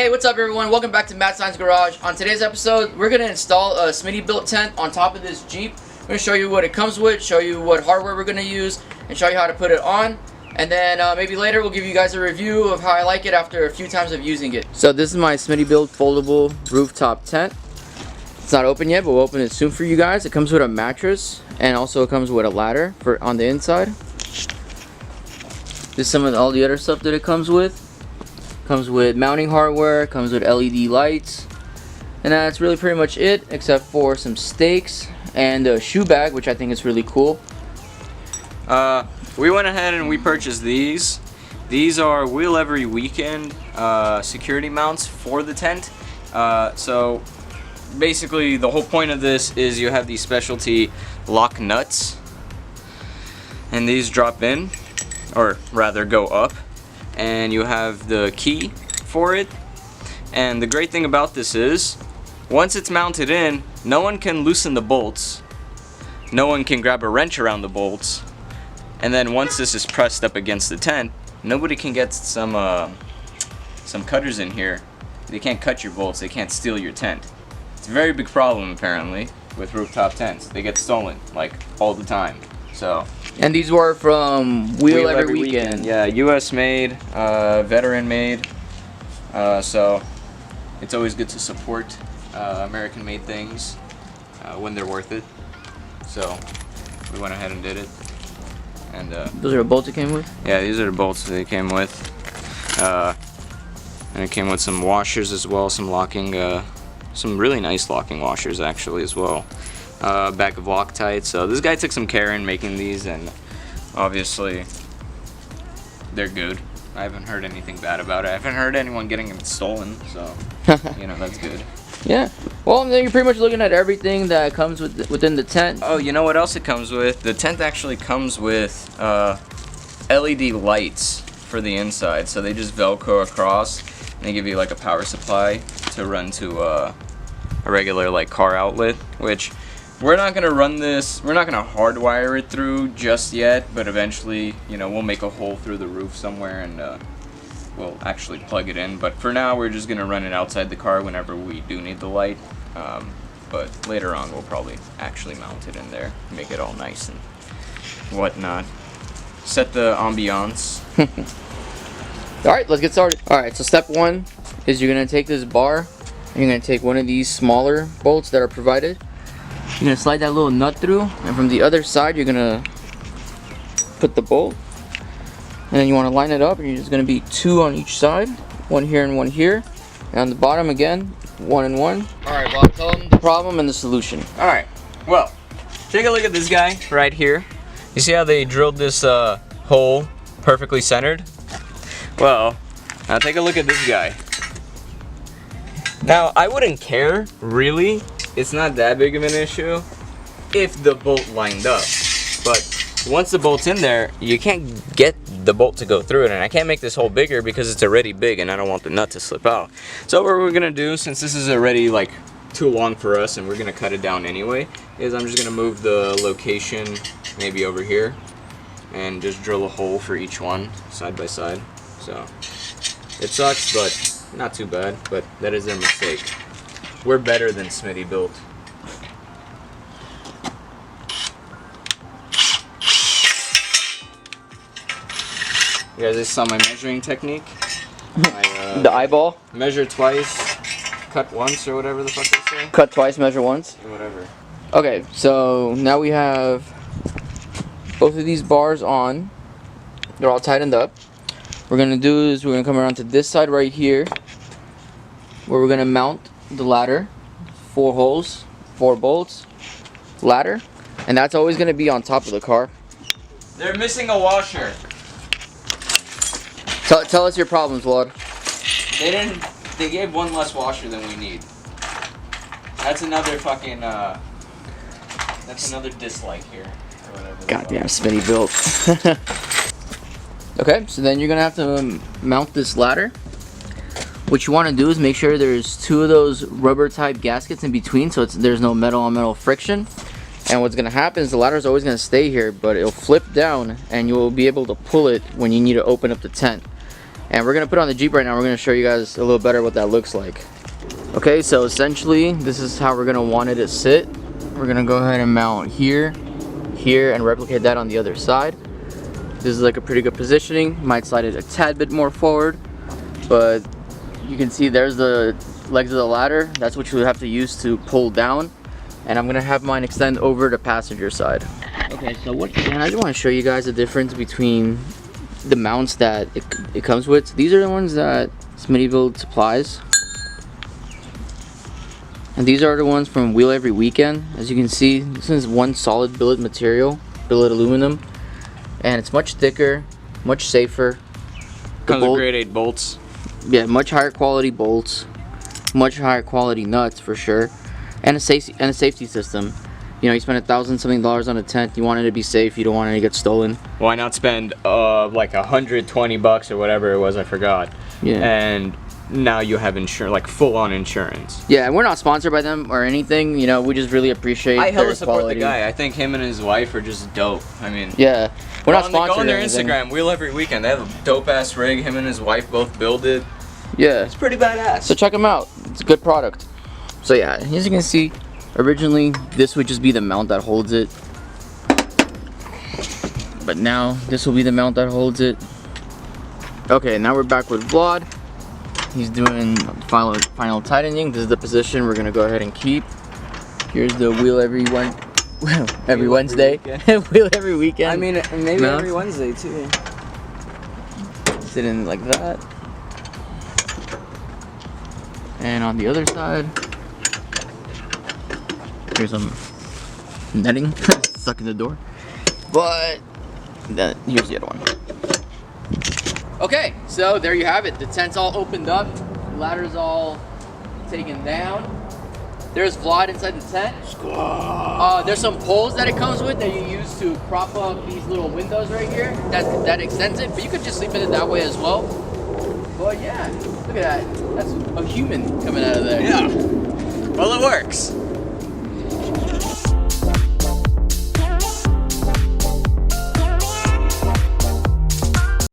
Hey, what's up everyone? Welcome back to Matt Science Garage. On today's episode, we're going to install a Smitty Built tent on top of this Jeep. I'm going to show you what it comes with, show you what hardware we're going to use, and show you how to put it on. And then maybe later we'll give you guys a review of how I like it after a few times of using it. So this is my Smitty Built foldable rooftop tent. It's not open yet, but we'll open it soon for you guys. It comes with a mattress, and also it comes with a ladder for on the inside. This is some of all the other stuff that it comes with. Comes with mounting hardware, comes with LED lights, and that's really pretty much it, except for some stakes and a shoe bag, which I think is really cool. We went ahead and we purchased these. These are Wheel Every Weekend security mounts for the tent. So basically the whole point of this is you have these specialty lock nuts, and these drop in, or rather go up, and you have the key for it. And the great thing about this is once it's mounted in, no one can loosen the bolts, no one can grab a wrench around the bolts, and then once this is pressed up against the tent, nobody can get some cutters in here. They can't cut your bolts, they can't steal your tent. It's a very big problem apparently with rooftop tents. They get stolen like all the time. So, and these were from Wheel Every Weekend. Yeah, US made, veteran made. So it's always good to support American made things when they're worth it. So we went ahead and did it. And those are the bolts it came with? Yeah, these are the bolts that it came with. And it came with some washers as well, some locking, some really nice locking washers actually as well. Bag of Loctite. So this guy took some care in making these, and obviously they're good. I haven't heard anything bad about it. I haven't heard anyone getting them stolen, so you know, that's good. Yeah. Well, then you're pretty much looking at everything that comes within the tent. Oh, you know what else it comes with? The tent actually comes with LED lights for the inside. So they just Velcro across, and they give you like a power supply to run to a regular like car outlet, which we're not gonna run this. We're not gonna hardwire it through just yet, but eventually, you know, we'll make a hole through the roof somewhere and we'll actually plug it in. But for now, we're just gonna run it outside the car whenever we do need the light. But later on, we'll probably actually mount it in there, make it all nice and whatnot. Set the ambiance. All right, let's get started. All right, so step one is you're gonna take this bar and you're gonna take one of these smaller bolts that are provided. You're gonna slide that little nut through, and from the other side, you're gonna put the bolt, and then you want to line it up, and you're just gonna be two on each side, one here and one here, and on the bottom again, one and one. All right, Bob, tell them the problem and the solution. All right, well, take a look at this guy right here. You see how they drilled this hole perfectly centered? Well, now take a look at this guy. Now, I wouldn't care, really. It's not that big of an issue if the bolt lined up. But once the bolt's in there, you can't get the bolt to go through it. And I can't make this hole bigger because it's already big and I don't want the nut to slip out. So what we're gonna do, since this is already like too long for us and we're gonna cut it down anyway, is I'm just gonna move the location maybe over here and just drill a hole for each one side by side. So it sucks, but not too bad, but that is their mistake. We're better than Smitty Built. You guys just saw my measuring technique. The eyeball? Measure twice, cut once, or whatever the fuck they say. Cut twice, measure once? Whatever. Okay, so now we have both of these bars on. They're all tightened up. What we're gonna do is we're gonna come around to this side right here, where we're gonna mount the ladder. 4 holes, 4 bolts, ladder, and that's always going to be on top of the car. They're missing a washer. Tell us your problems, Vlad. They gave one less washer than we need. That's another fucking that's another dislike here, or whatever. Goddamn Smitty Built. Okay, so then you're gonna have to mount this ladder. What you want to do is make sure there's 2 of those rubber type gaskets in between, so there's no metal on metal friction. And what's going to happen is the ladder is always going to stay here, but it'll flip down and you'll be able to pull it when you need to open up the tent. And we're gonna put it on the Jeep right now. We're gonna show you guys a little better what that looks like. Okay, so essentially this is how we're gonna want it to sit. We're gonna go ahead and mount here, here, and replicate that on the other side. This is like a pretty good positioning. Might slide it a tad bit more forward, but you can see there's the legs of the ladder. That's what you have to use to pull down. And I'm gonna have mine extend over the passenger side. Okay, so and I just want to show you guys the difference between the mounts that it comes with. So these are the ones that Smitty Built supplies, and these are the ones from Wheel Every Weekend. As you can see, this is one solid billet material, billet aluminum, and it's much thicker, much safer. Comes with grade 8 bolts. Yeah, much higher quality bolts, much higher quality nuts for sure, and a safety system. You know, you spend $1,000-something on a tent. You want it to be safe. You don't want it to get stolen. Why not spend like $120 or whatever it was? I forgot. Yeah. And now you have insurance, like full-on insurance. Yeah, we're not sponsored by them or anything. You know, we just really appreciate. I hella their support quality. the guy. I think him and his wife are just dope. I mean. Yeah, we're not sponsored. Go on their or anything. Instagram, Wheel Every Weekend. They have a dope-ass rig. Him and his wife both build it. Yeah. It's pretty badass. So check them out. It's a good product. So yeah, as you can see, originally this would just be the mount that holds it, but now this will be the mount that holds it. Okay, now we're back with Vlad. He's doing final tightening. This is the position we're gonna go ahead and keep. Here's the Wheel Every Wednesday. Wheel Every Weekend. I mean, maybe mount. every Wednesday too. Sitting like that. And on the other side, here's some netting stuck in the door. But then here's the other one. Okay, so there you have it. The tent's all opened up. The ladder's all taken down. There's Vlad inside the tent. There's some poles that it comes with that you use to prop up these little windows right here. That extends it, but you could just sleep in it that way as well. But yeah, look at that. That's a human coming out of there. Yeah,